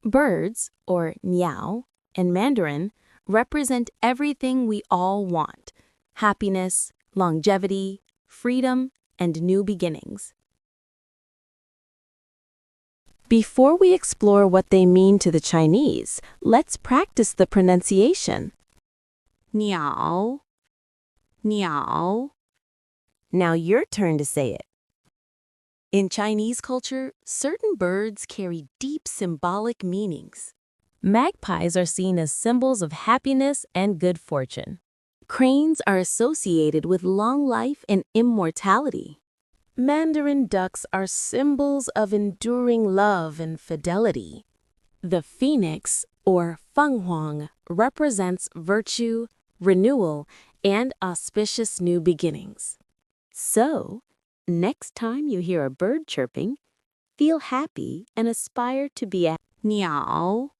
Birds, or Niǎo, in Mandarin, represent everything we all want: happiness, longevity, freedom, and new beginnings. Before we explore what they mean to the Chinese, let's practice the pronunciation. Niǎo, Niǎo. Now your turn to say it. In Chinese culture, certain birds carry deep symbolic meanings. Magpies are seen as symbols of happiness and good fortune. Cranes are associated with long life and immortality. Mandarin ducks are symbols of enduring love and fidelity. The phoenix, or fenghuang, represents virtue, renewal, and auspicious new beginnings. So, next time you hear a bird chirping, feel happy and aspire to be a Niǎo.